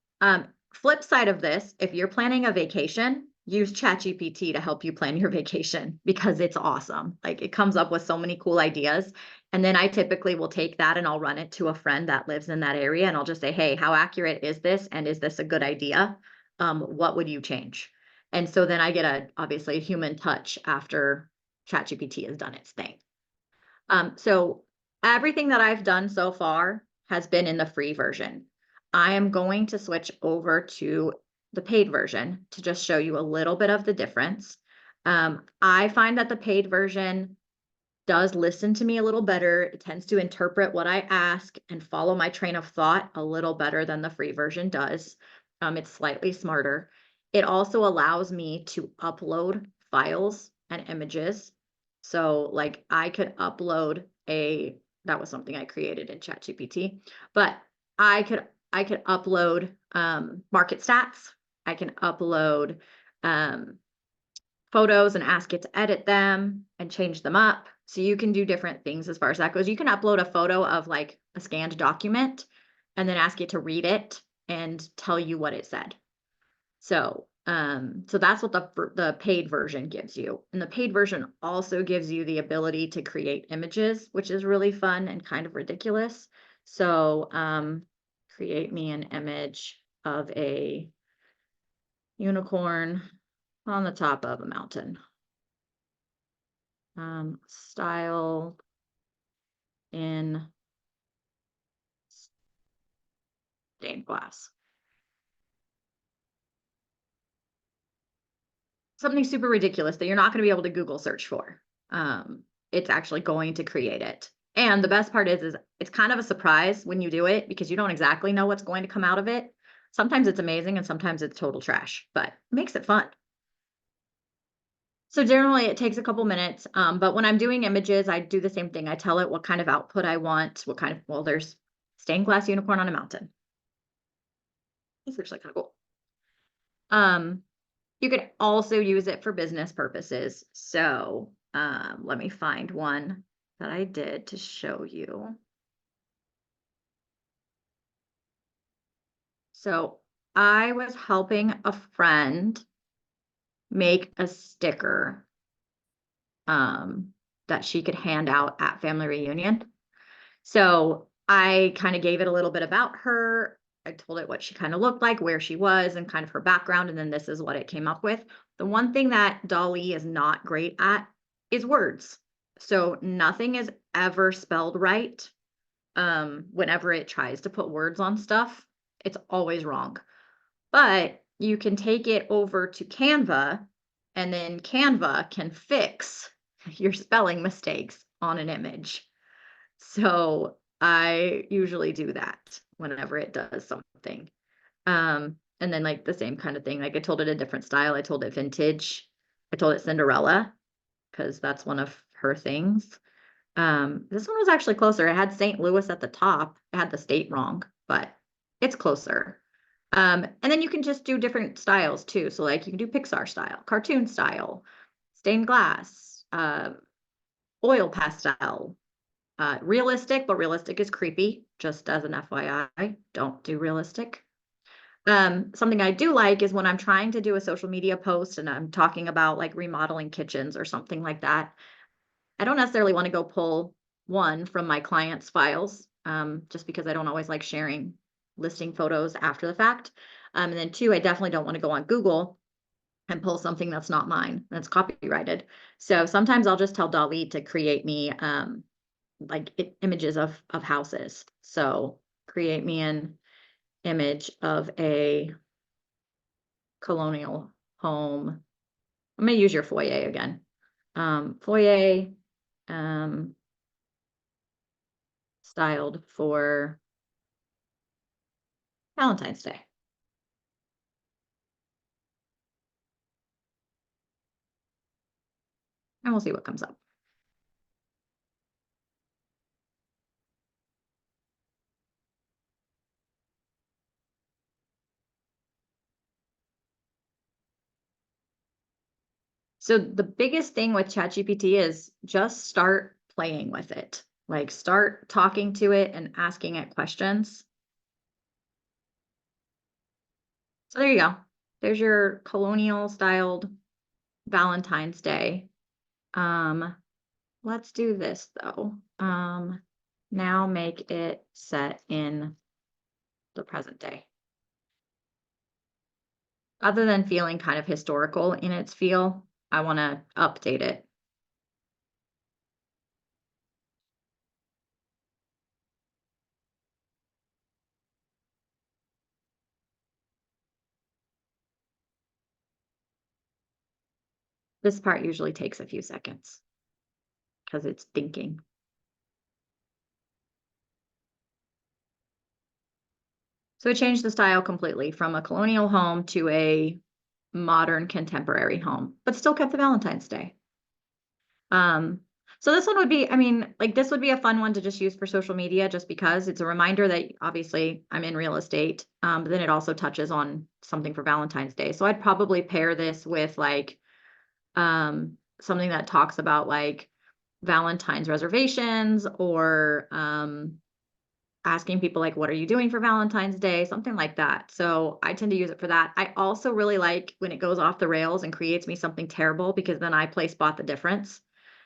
Flip side of this, if you're planning a vacation, use ChatGPT to help you plan your vacation because it's awesome. Like it comes up with so many cool ideas. And then I typically will take that and I'll run it to a friend that lives in that area. And I'll just say, hey, how accurate is this? And is this a good idea? What would you change? And so then I get obviously a human touch after ChatGPT has done its thing. So everything that I've done so far has been in the free version. I am going to switch over to the paid version to just show you a little bit of the difference. I find that the paid version does listen to me a little better. It tends to interpret what I ask and follow my train of thought a little better than the free version does. It's slightly smarter. It also allows me to upload files and images. So like I could upload that was something I created in ChatGPT, but I could upload market stats. I can upload photos and ask it to edit them and change them up. So you can do different things as far as that goes. You can upload a photo of like a scanned document and then ask it to read it and tell you what it said. So, so that's what the paid version gives you. And the paid version also gives you the ability to create images, which is really fun and kind of ridiculous. So, create me an image of a unicorn on the top of a mountain. Style in stained glass. Something super ridiculous that you're not going to be able to Google search for. It's actually going to create it. And the best part is it's kind of a surprise when you do it because you don't exactly know what's going to come out of it. Sometimes it's amazing and sometimes it's total trash, but it makes it fun. So generally it takes a couple minutes, but when I'm doing images, I do the same thing. I tell it what kind of output I want, well, there's stained glass unicorn on a mountain. It's actually kind of cool. You can also use it for business purposes. So let me find one that I did to show you. So I was helping a friend make a sticker that she could hand out at family reunion. So I kind of gave it a little bit about her. I told it what she kind of looked like, where she was, and kind of her background. And then this is what it came up with. The one thing that Dolly is not great at is words. So nothing is ever spelled right. Whenever it tries to put words on stuff, it's always wrong. But you can take it over to Canva, and then Canva can fix your spelling mistakes on an image. So I usually do that whenever it does something. And then like the same kind of thing, like I told it a different style. I told it vintage. I told it Cinderella because that's one of her things. This one was actually closer. It had St. Louis at the top. It had the state wrong, but it's closer. And then you can just do different styles too. So like you can do Pixar style, cartoon style, stained glass, oil pastel, realistic, but realistic is creepy, just as an FYI. Don't do realistic. Something I do like is when I'm trying to do a social media post and I'm talking about like remodeling kitchens or something like that. I don't necessarily want to go pull one from my client's files, just because I don't always like sharing listing photos after the fact. And then two, I definitely don't want to go on Google and pull something that's not mine, that's copyrighted. So sometimes I'll just tell Dolly to create me like images of houses. So create me an image of a colonial home. I'm going to use your foyer again. Foyer styled for Valentine's Day. And we'll see what comes up. So the biggest thing with ChatGPT is just start playing with it. Like start talking to it and asking it questions. So there you go. There's your colonial styled Valentine's Day. Let's do this though. Now make it set in the present day. Other than feeling kind of historical in its feel, I want to update it. This part usually takes a few seconds because it's thinking. So it changed the style completely from a colonial home to a modern contemporary home, but still kept the Valentine's Day. So this one would be, I mean, like this would be a fun one to just use for social media just because it's a reminder that obviously I'm in real estate. But then it also touches on something for Valentine's Day. So I'd probably pair this with like something that talks about like Valentine's reservations or asking people like, what are you doing for Valentine's Day? Something like that. So I tend to use it for that. I also really like when it goes off the rails and creates me something terrible because then I play spot the difference.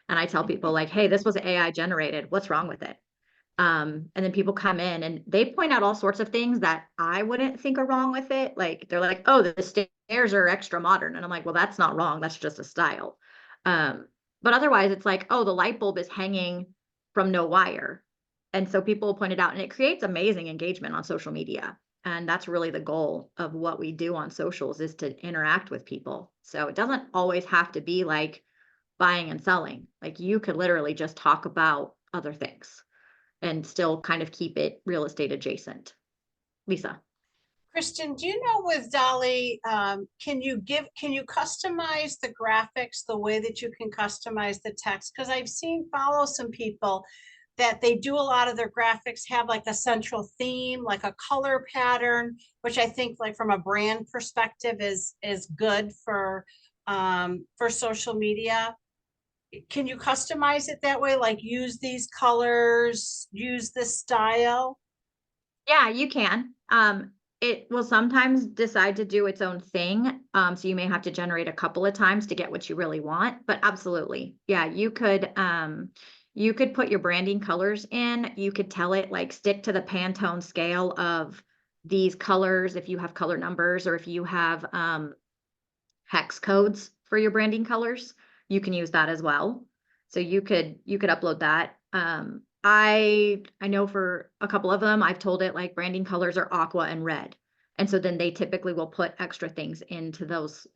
And I tell people like, hey, this was AI generated. What's wrong with it? And then people come in and they point out all sorts of things that I wouldn't think are wrong with it. Like they're like, oh, the stairs are extra modern. And I'm like, well, that's not wrong. That's just a style. But otherwise it's like, oh, the light bulb is hanging from no wire. And so people point it out and it creates amazing engagement on social media. And that's really the goal of what we do on socials is to interact with people. So it doesn't always have to be like buying and selling. Like you could literally just talk about other things and still kind of keep it real estate adjacent. Lisa. Kristen, do you know with Dolly, can you customize the graphics the way that you can customize the text? Because I've follow some people that they do a lot of their graphics have like a central theme, like a color pattern, which I think like from a brand perspective is good for social media. Can you customize it that way? Like use these colors, use this style? Yeah, you can. it will sometimes decide to do its own thing. So you may have to generate a couple of times to get what you really want, but absolutely. Yeah, you could put your branding colors in. You could tell it like stick to the Pantone scale of these colors if you have color numbers, or if you have hex codes for your branding colors, you can use that as well. So you could upload that. I know for a couple of them, I've told it like branding colors are aqua and red. And so then they typically will put extra things into those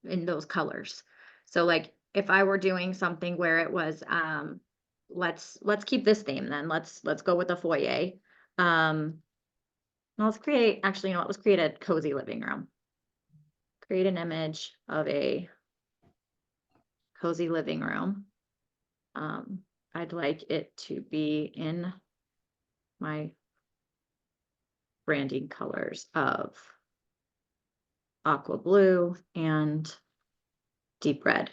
in those colors. So like if I were doing something where it was let's keep this theme, then let's go with the foyer. Let's create, actually, you know what, let's create a cozy living room. Create an image of a cozy living room. I'd like it to be in my branding colors of aqua blue and deep red.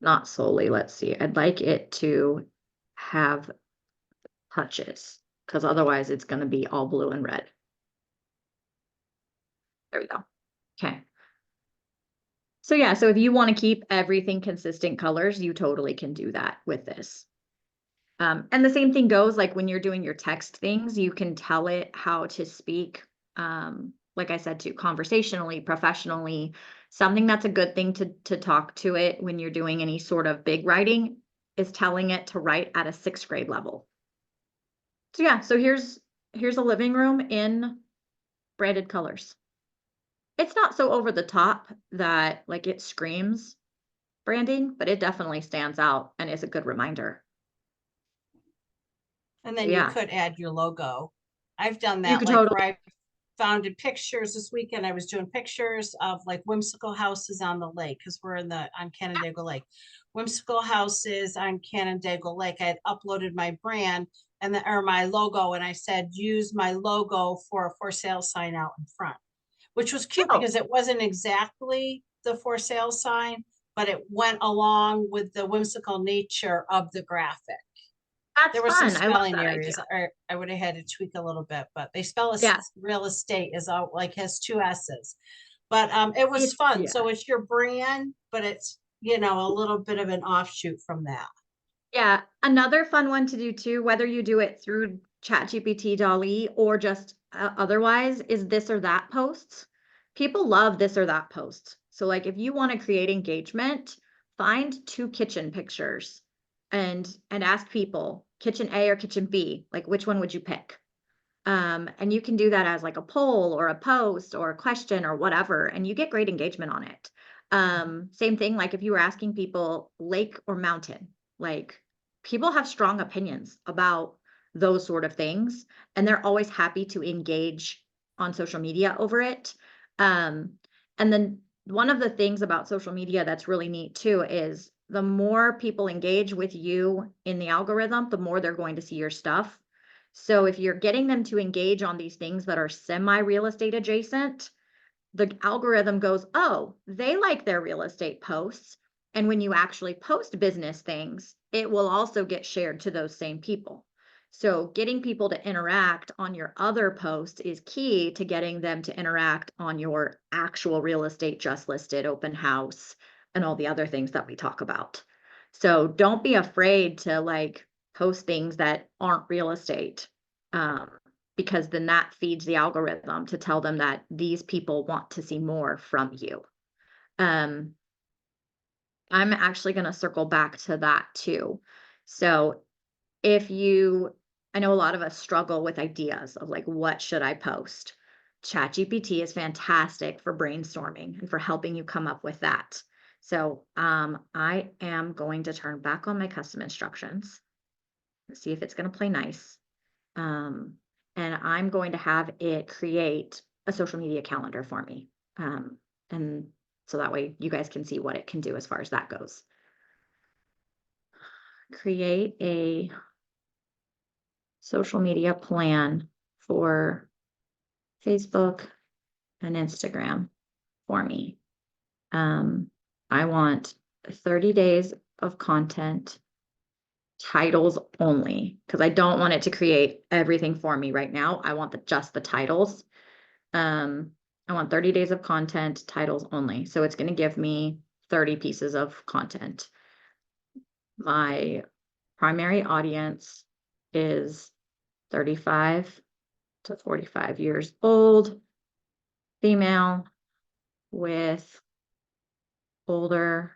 Not solely, let's see. I'd like it to have touches, because otherwise it's going to be all blue and red. There we go. Okay. So yeah, so if you want to keep everything consistent colors, you totally can do that with this. And the same thing goes like when you're doing your text things, you can tell it how to speak, like I said, to conversationally, professionally. Something that's a good thing to talk to it when you're doing any sort of big writing is telling it to write at a 6th grade level. So yeah, so here's a living room in branded colors. It's not so over the top that like it screams branding, but it definitely stands out and is a good reminder. And then Yeah. you could add your logo. I've done You that, could like totally. where I found pictures this weekend. I was doing pictures of like whimsical houses on the lake, because we're on Canandaigua Lake. Whimsical houses on Canandaigua Lake. I had uploaded my brand or my logo, and I said, use my logo for a for sale sign out in front, which was cute Oh. because it wasn't exactly the for sale sign, but it went along with the whimsical nature of the graphic. That's There were some fun. I love spelling that errors, idea. or I would have had to tweak a little bit, but they spell Yeah. real estate is out like has 2 S's. But it was fun. Yeah. So it's your brand, but it's, a little bit of an offshoot from that. Yeah. Another fun one to do too, whether you do it through ChatGPT, DALL-E, or just otherwise, is this or that posts. People love this or that posts. So like if you want to create engagement, find 2 kitchen pictures and ask people kitchen A or kitchen B, like which one would you pick? And you can do that as like a poll or a post or a question or whatever, and you get great engagement on it. Same thing, like if you were asking people lake or mountain, like people have strong opinions about those sort of things, and they're always happy to engage on social media over it. And then one of the things about social media that's really neat too is the more people engage with you in the algorithm, the more they're going to see your stuff. So if you're getting them to engage on these things that are semi-real estate adjacent, the algorithm goes, oh, they like their real estate posts. And when you actually post business things, it will also get shared to those same people. So getting people to interact on your other post is key to getting them to interact on your actual real estate just listed open house and all the other things that we talk about. So don't be afraid to like post things that aren't real estate. Because then that feeds the algorithm to tell them that these people want to see more from you. I'm actually going to circle back to that too. So I know a lot of us struggle with ideas of like, what should I post? ChatGPT is fantastic for brainstorming and for helping you come up with that. So I am going to turn back on my custom instructions and see if it's going to play nice. And I'm going to have it create a social media calendar for me. And so that way you guys can see what it can do as far as that goes. Create a social media plan for Facebook and Instagram for me. I want 30 days of content titles only, because I don't want it to create everything for me right now. I want just the titles. I want 30 days of content, titles only. So it's going to give me 30 pieces of content. My primary audience is 35 to 45 years old, female with older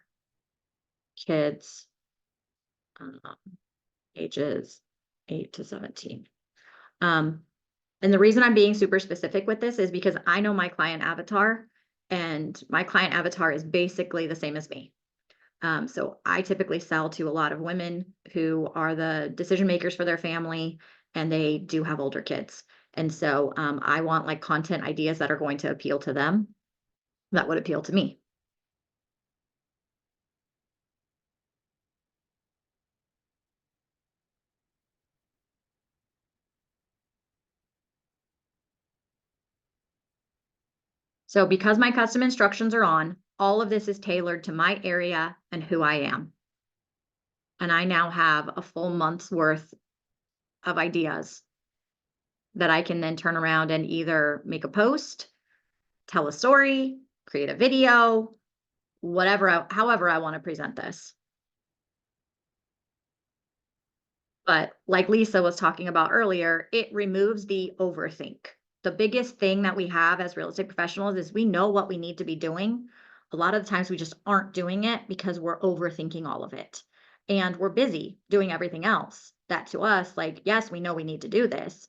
kids, um, ages 8 to 17. And the reason I'm being super specific with this is because I know my client avatar, and my client avatar is basically the same as me. So I typically sell to a lot of women who are the decision makers for their family, and they do have older kids. And so I want like content ideas that are going to appeal to them, that would appeal to me. So because my custom instructions are on, all of this is tailored to my area and who I am. And I now have a full month's worth of ideas that I can then turn around and either make a post, tell a story, create a video, whatever, however I want to present this. But like Lisa was talking about earlier, it removes the overthink. The biggest thing that we have as real estate professionals is we know what we need to be doing. A lot of the times we just aren't doing it because we're overthinking all of it. And we're busy doing everything else. That to us, like, yes, we know we need to do this,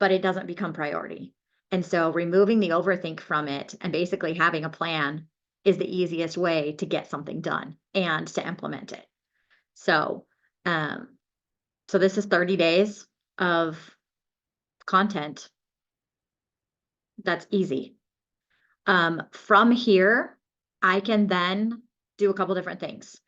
but it doesn't become priority. And so removing the overthink from it and basically having a plan is the easiest way to get something done and to implement it. So, so this is 30 days of content. That's easy. From here, I can then do a couple different things.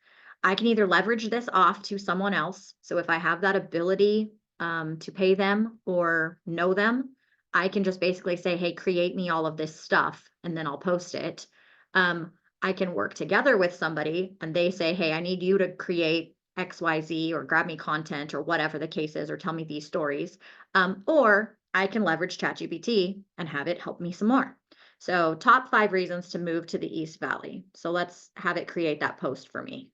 I can either leverage this off to someone else. So if I have that ability to pay them or know them, I can just basically say, hey, create me all of this stuff, and then I'll post it. I can work together with somebody and they say, hey, I need you to create XYZ or grab me content or whatever the case is, or tell me these stories. Or I can leverage ChatGPT and have it help me some more. So top 5 reasons to move to the East Valley. So let's have it create that post for me.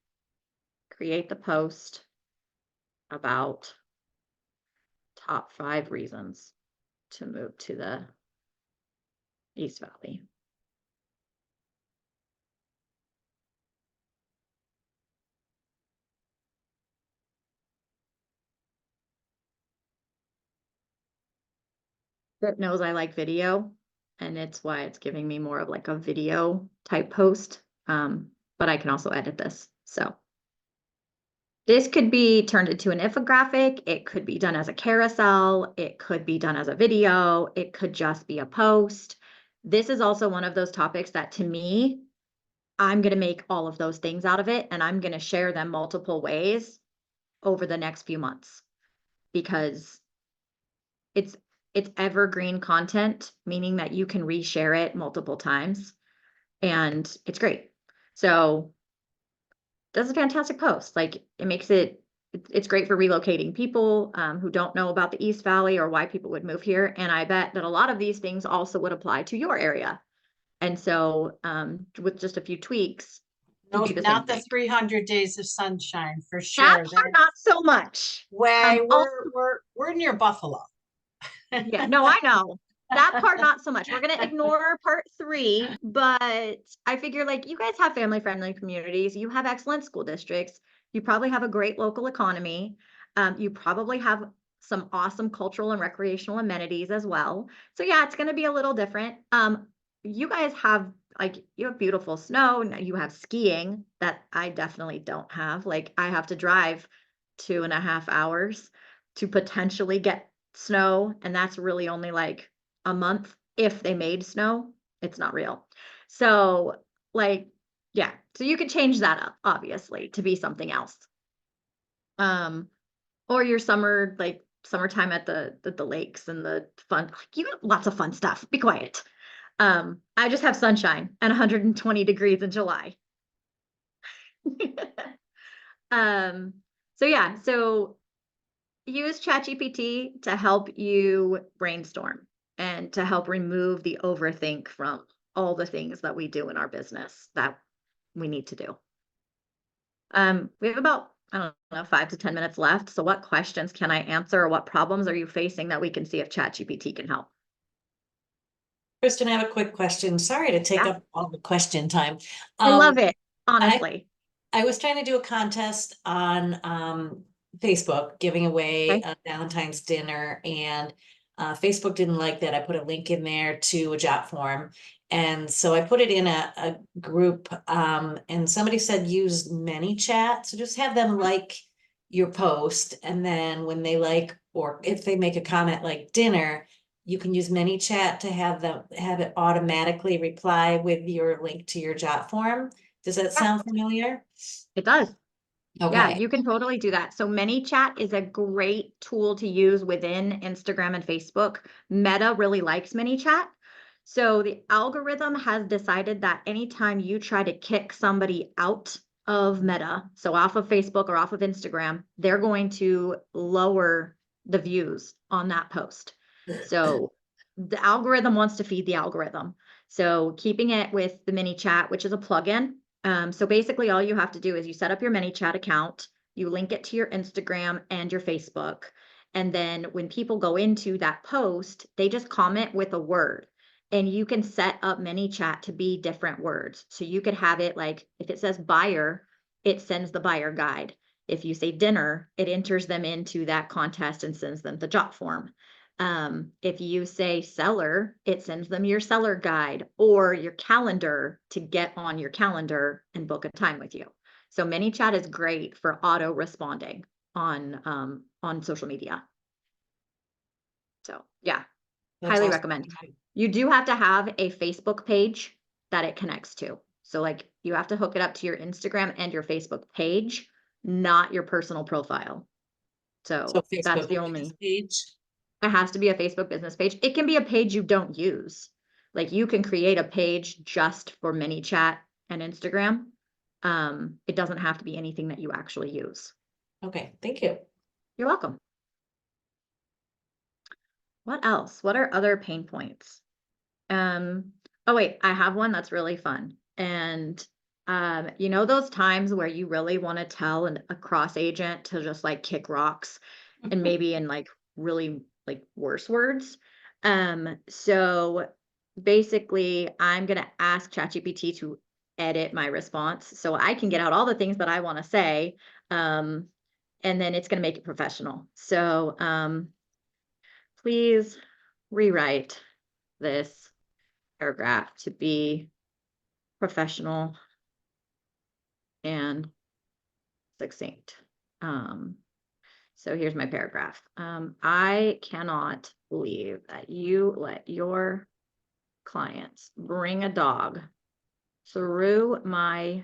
Create the post about top 5 reasons to move to the East Valley. It knows I like video, and it's why it's giving me more of like a video type post. But I can also edit this. So this could be turned into an infographic. It could be done as a carousel. It could be done as a video. It could just be a post. This is also one of those topics that, to me, I'm going to make all of those things out of it, and I'm going to share them multiple ways over the next few months, because it's evergreen content, meaning that you can reshare it multiple times, and it's great. So that's a fantastic post. Like, it makes it's great for relocating people who don't know about the East Valley or why people would move here. And I bet that a lot of these things also would apply to your area. And so with just a few tweaks, No, do the not same the thing. 300 days of sunshine for That sure. part, That's not so much. way Also, we're near Buffalo. yeah, no, I know. That part, not so much. We're going to ignore part 3, but I figure, like, you guys have family-friendly communities. You have excellent school districts. You probably have a great local economy. You probably have some awesome cultural and recreational amenities as well. So yeah, it's going to be a little different. You guys have, like, you have beautiful snow. You have skiing that I definitely don't have. Like, I have to drive 2.5 hours to potentially get snow, and that's really only like a month. If they made snow, it's not real. So, like, yeah, so you could change that up, obviously, to be something else. Or your summer, like summertime at the lakes and the fun, like, you have lots of fun stuff. Be quiet. I just have sunshine and 120 degrees in July. So So yeah, so use ChatGPT to help you brainstorm and to help remove the overthink from all the things that we do in our business that we need to do. We have about, I don't know, 5 to 10 minutes left. So what questions can I answer, or what problems are you facing that we can see if ChatGPT can help? Kristen, I have a quick question. Sorry to take Yeah. up all the question time. I love it, I honestly. I was trying to do a contest on Facebook giving away Okay. a Valentine's dinner, and Facebook didn't like that. I put a link in there to a jot form. And so I put it in a group, and somebody said use ManyChat. So just have them like your post. And then when they like, or if they make a comment like dinner, you can use ManyChat to have it automatically reply with your link to your jot form. Does that Yeah. sound familiar? It does. Yeah, Okay. you can totally do that. So ManyChat is a great tool to use within Instagram and Facebook. Meta really likes ManyChat. So the algorithm has decided that anytime you try to kick somebody out of Meta, so off of Facebook or off of Instagram, they're going to lower the views on that post. So the algorithm wants to feed the algorithm. So keeping it with the ManyChat, which is a plugin. So basically all you have to do is you set up your ManyChat account, you link it to your Instagram and your Facebook. And then when people go into that post, they just comment with a word. And you can set up ManyChat to be different words. So you could have it like, if it says buyer, it sends the buyer guide. If you say dinner, it enters them into that contest and sends them the jot form. If you say seller, it sends them your seller guide or your calendar to get on your calendar and book a time with you. So ManyChat is great for auto responding on social media. So yeah, That's highly awesome. recommend. You do have to have a Facebook page that it connects to. So like you have to hook it up to your Instagram and your Facebook page, not your personal profile. So So that's Facebook the business only. page. It has to be a Facebook business page. It can be a page you don't use. Like you can create a page just for ManyChat and Instagram. It doesn't have to be anything that you actually use. Okay, thank you. You're welcome. What else? What are other pain points? Oh wait, I have one that's really fun. And you know those times where you really want to tell a cross agent to just like kick rocks and maybe in like really like worse words. So basically I'm gonna ask ChatGPT to edit my response so I can get out all the things that I want to say. And then it's gonna make it professional. So please rewrite this paragraph to be professional and succinct. So here's my paragraph. I cannot believe that you let your clients bring a dog through my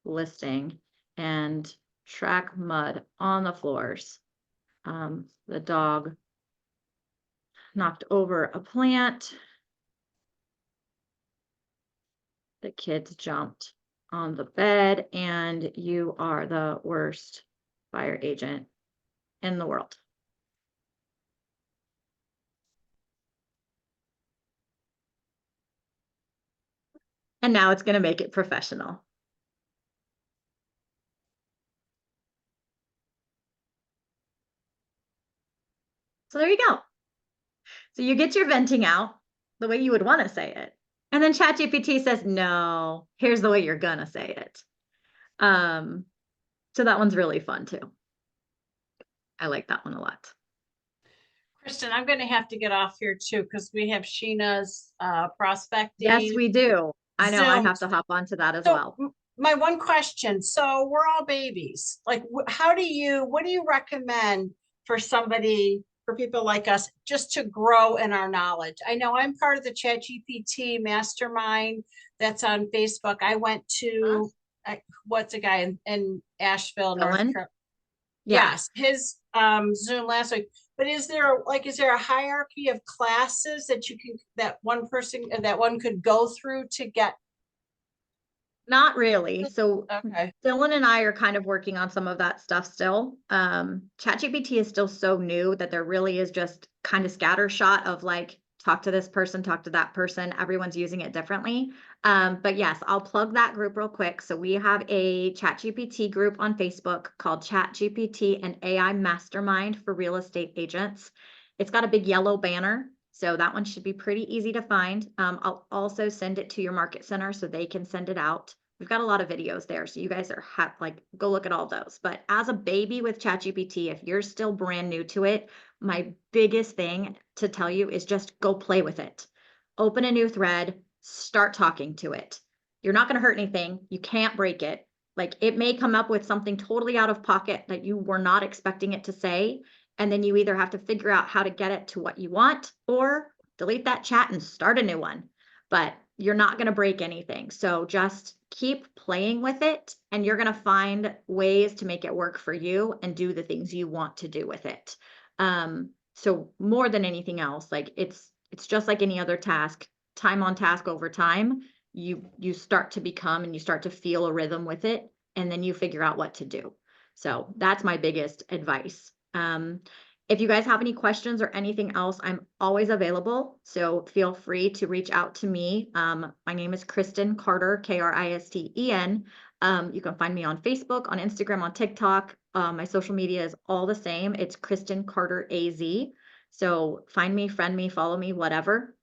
listing and track mud on the floors. The dog knocked over a plant. The kids jumped on the bed, and you are the worst buyer agent in the world. And now it's going to make it professional. So there you go. So you get your venting out the way you would want to say it. And then ChatGPT says, no, here's the way you're going to say it. So that one's really fun too. I like that one a lot. Kristen, I'm going to have to get off here too because we have Sheena's prospecting. Yes, we do. I know I Zoom. have to hop onto that as So well. my one question, so we're all babies. Like, what do you recommend for somebody, for people like us, just to grow in our knowledge? I know I'm part of the ChatGPT mastermind that's on Facebook. I went to, what's a guy in Asheville, North Dylan? Carolina? Yeah. Yes, his Zoom last week. But is there a hierarchy of classes that one could go through to get Not really. So Okay. Dylan and I are kind of working on some of that stuff still. ChatGPT is still so new that there really is just kind of scattershot of like, talk to this person, talk to that person. Everyone's using it differently. But yes, I'll plug that group real quick. So we have a ChatGPT group on Facebook called ChatGPT and AI Mastermind for Real Estate Agents. It's got a big yellow banner. So that one should be pretty easy to find. I'll also send it to your market center so they can send it out. We've got a lot of videos there, so you guys are like, go look at all those. But as a baby with ChatGPT, if you're still brand new to it, my biggest thing to tell you is just go play with it. Open a new thread, start talking to it. You're not going to hurt anything. You can't break it. Like it may come up with something totally out of pocket that you were not expecting it to say. And then you either have to figure out how to get it to what you want or delete that chat and start a new one. But you're not going to break anything. So just keep playing with it and you're going to find ways to make it work for you and do the things you want to do with it. So more than anything else, like it's just like any other task, time on task over time, you start to become and you start to feel a rhythm with it and then you figure out what to do. So that's my biggest advice. If you guys have any questions or anything else, I'm always available. So feel free to reach out to me. My name is Kristen Carter, Kristen. You can find me on Facebook, on Instagram, on TikTok. My social media is all the same. It's Kristen Carter AZ. So find me, friend me, follow me, whatever.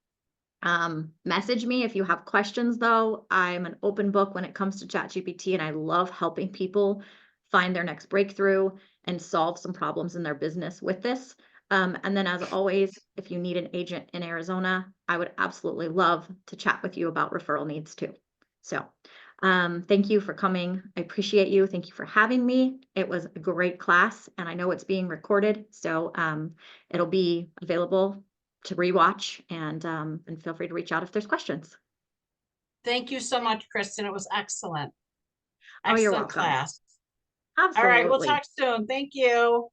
Message me if you have questions though. I'm an open book when it comes to ChatGPT and I love helping people find their next breakthrough and solve some problems in their business with this. And then as always, if you need an agent in Arizona, I would absolutely love to chat with you about referral needs too. So thank you for coming. I appreciate you. Thank you for having me. It was a great class and I know it's being recorded. So it'll be available to rewatch and feel free to reach out if there's questions. Thank you so much, Kristen. It was excellent. Oh, you're Excellent welcome. class. All right, we'll Absolutely. talk soon. Thank you.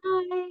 Bye.